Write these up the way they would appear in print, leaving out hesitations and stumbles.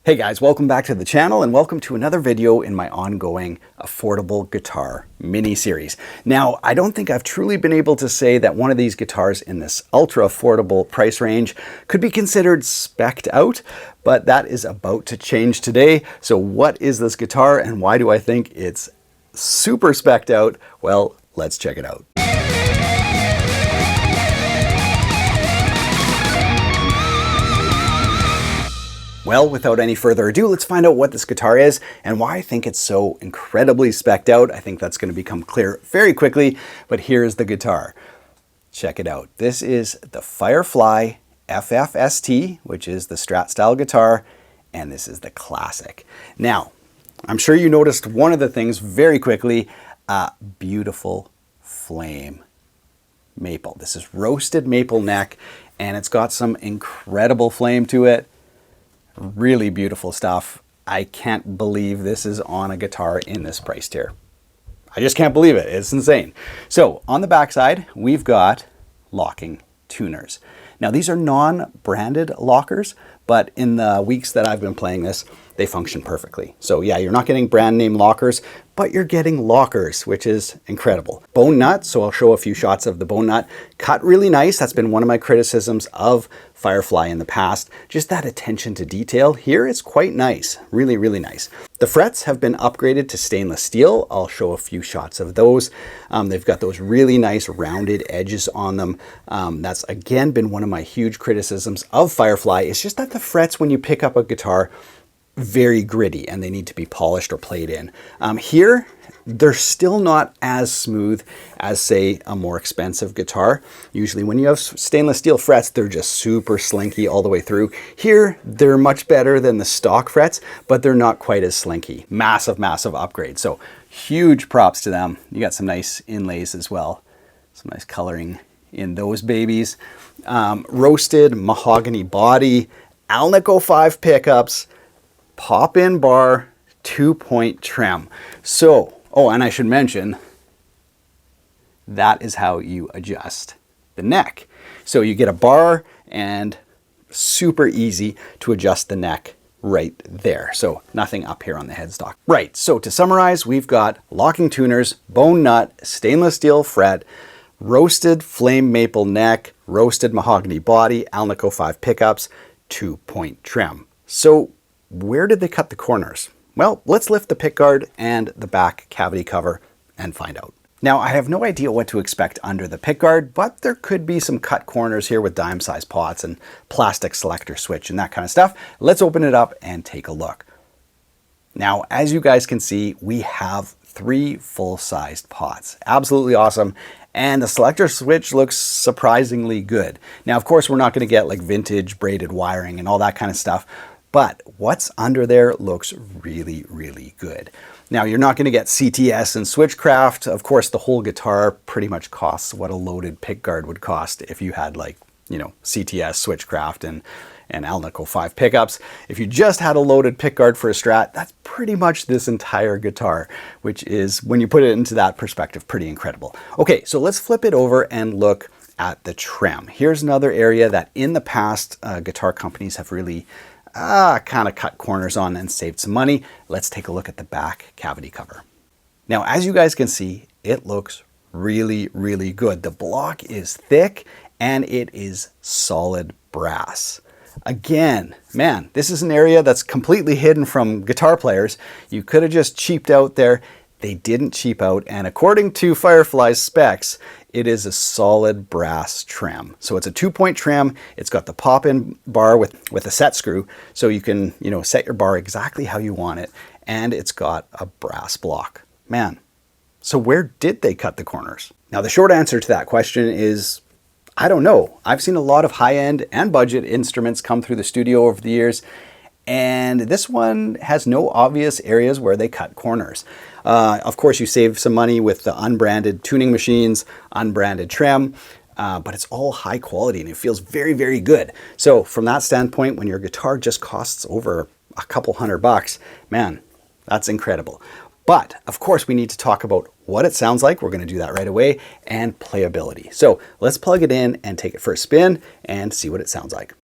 Hey guys, welcome back to the channel and welcome to another video in my ongoing affordable guitar mini series. Now, I don't think I've truly been able to say that one of these guitars in this ultra affordable price range could be considered spec'd out, but that is about to change today. So what is this guitar and why do I think it's super spec'd out? Well, let's check it out. Well, without any further ado, let's find out what this guitar is and why I think it's so incredibly spec'd out. I think that's going to become clear very quickly, but here's the guitar. Check it out. This is the FIREFLY FFST, which is the Strat style guitar, and this is the classic. Now, I'm sure you noticed one of the things very quickly, beautiful flame maple. This is roasted maple neck, and it's got some incredible flame to it. Really beautiful stuff. I can't believe this is on a guitar in this price tier. I just can't believe it. It's insane. So on the backside, we've got locking tuners. Now these are non-branded lockers, but in the weeks that I've been playing this, they function perfectly. So yeah, you're not getting brand name lockers, but you're getting lockers, which is incredible. Bone nut, so I'll show a few shots of the bone nut. Cut really nice. That's been one of my criticisms of FIREFLY in the past. Just that attention to detail. Here it's quite nice. Really, really nice. The frets have been upgraded to stainless steel. I'll show a few shots of those. They've got those really nice rounded edges on them. That's again been one of my huge criticisms of FIREFLY. It's just that the frets when you pick up a guitar, very gritty and they need to be polished or played in. Here, they're still not as smooth as say a more expensive guitar. Usually when you have stainless steel frets, they're just super slinky all the way through. Here, they're much better than the stock frets, but they're not quite as slinky. Massive, massive upgrade. So huge props to them. You got some nice inlays as well. Some nice coloring in those babies. Roasted mahogany body, Alnico 5 pickups, pop-in bar, 2-point trem. So, oh, and I should mention, that is how you adjust the neck. So you get a bar and super easy to adjust the neck right there. So nothing up here on the headstock. Right, so to summarize, we've got locking tuners, bone nut, stainless steel fret, roasted flame maple neck, roasted mahogany body, Alnico 5 pickups, 2-point trem. So where did they cut the corners? Well, let's lift the pickguard and the back cavity cover and find out. Now, I have no idea what to expect under the pickguard, but there could be some cut corners here with dime-sized pots and plastic selector switch and that kind of stuff. Let's open it up and take a look. Now, as you guys can see, we have 3 full-sized pots. Absolutely awesome. And the selector switch looks surprisingly good. Now, of course, we're not going to get like vintage braided wiring and all that kind of stuff, but what's under there looks really, really good. Now, you're not going to get CTS and Switchcraft. Of course, the whole guitar pretty much costs what a loaded pickguard would cost if you had like, you know, CTS, Switchcraft, and Alnico 5 pickups. If you just had a loaded pickguard for a Strat, that's pretty much this entire guitar, which is, when you put it into that perspective, pretty incredible. Okay, so let's flip it over and look at the trem. Here's another area that in the past, guitar companies have really kind of cut corners on and saved some money. Let's take a look at the back cavity cover. Now, as you guys can see, it looks really, really good. The block is thick and it is solid brass. Again, man, this is an area that's completely hidden from guitar players. You could have just cheaped out there. They didn't cheap out, and according to FIREFLY's specs, it is a solid brass trem. So it's a 2-point trem. It's got the pop-in bar with a set screw, so you can, you know, set your bar exactly how you want it, and it's got a brass block. Man, so where did they cut the corners? Now, the short answer to that question is, I don't know. I've seen a lot of high-end and budget instruments come through the studio over the years, and this one has no obvious areas where they cut corners. Of course, you save some money with the unbranded tuning machines, unbranded trem, but it's all high quality and it feels very, very good. So from that standpoint, when your guitar just costs over a couple $100, man, that's incredible. But of course, we need to talk about what it sounds like. We're going to do that right away, and playability. So let's plug it in and take it for a spin and see what it sounds like.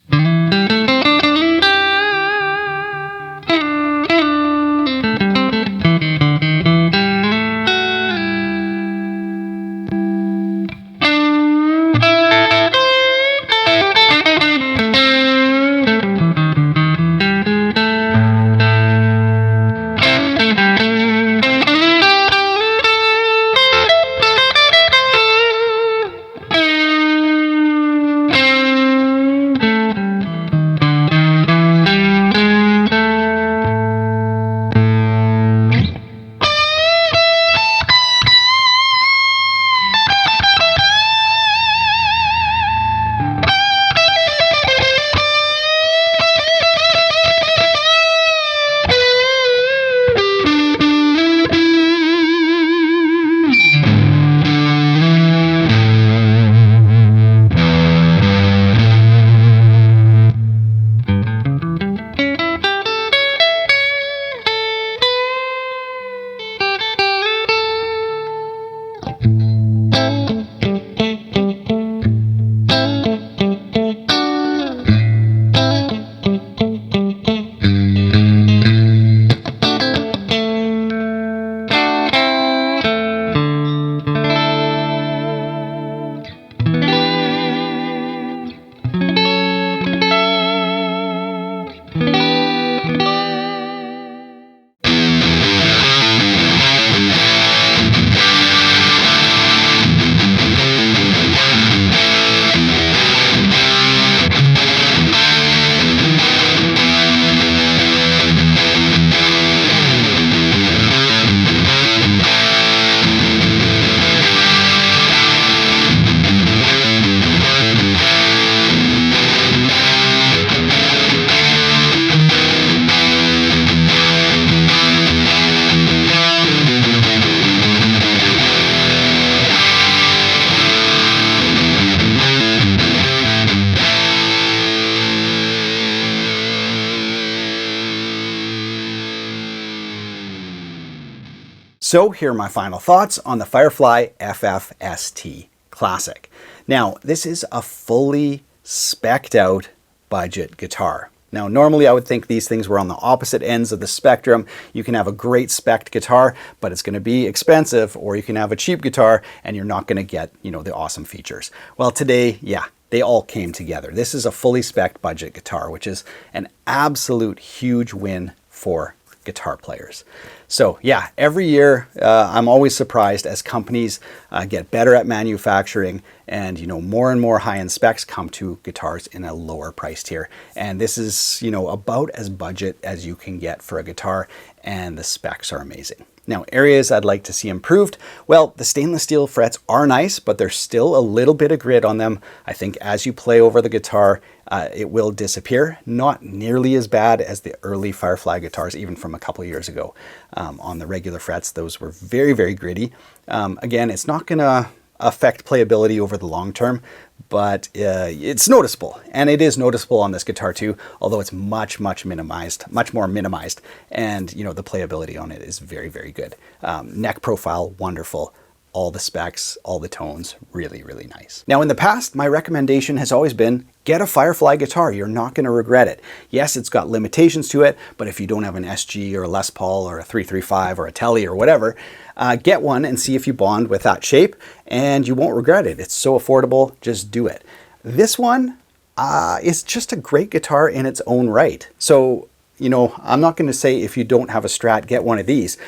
So here are my final thoughts on the FIREFLY FFST Classic. Now, this is a fully spec'd out budget guitar. Now, normally I would think these things were on the opposite ends of the spectrum. You can have a great spec'd guitar, but it's going to be expensive, or you can have a cheap guitar and you're not going to get, the awesome features. Well, today, yeah, they all came together. This is a fully spec'd budget guitar, which is an absolute huge win for guitar players. So yeah, every year I'm always surprised as companies get better at manufacturing, and more and more high-end specs come to guitars in a lower price tier. And this is about as budget as you can get for a guitar, and the specs are amazing. Now, areas I'd like to see improved. Well, the stainless steel frets are nice, but there's still a little bit of grit on them. I think as you play over the guitar, it will disappear. Not nearly as bad as the early FIREFLY guitars, even from a couple of years ago. On the regular frets, those were very, very gritty. Again, it's not going to affect playability over the long term, but it's noticeable, and it is noticeable on this guitar too, although it's much more minimized, and the playability on it is very, very good. Neck profile, wonderful. All the specs, all the tones, really, really nice. Now, in the past, my recommendation has always been get a FIREFLY guitar. You're not going to regret it. Yes, it's got limitations to it, but if you don't have an SG or a Les Paul or a 335 or a Tele or whatever, get one and see if you bond with that shape, and you won't regret it. It's so affordable, just do it. This one is just a great guitar in its own right. So, I'm not going to say if you don't have a Strat, get one of these.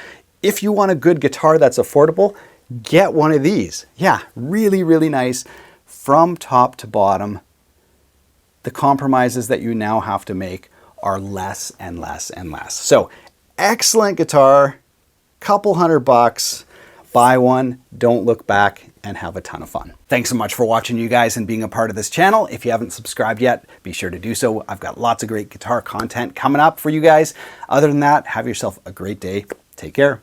If you want a good guitar that's affordable, get one of these. Yeah, really, really nice from top to bottom. The compromises that you now have to make are less and less and less. So, excellent guitar, couple $100, buy one, don't look back, and have a ton of fun. Thanks so much for watching, you guys, and being a part of this channel. If you haven't subscribed yet, be sure to do so. I've got lots of great guitar content coming up for you guys. Other than that, have yourself a great day. Take care.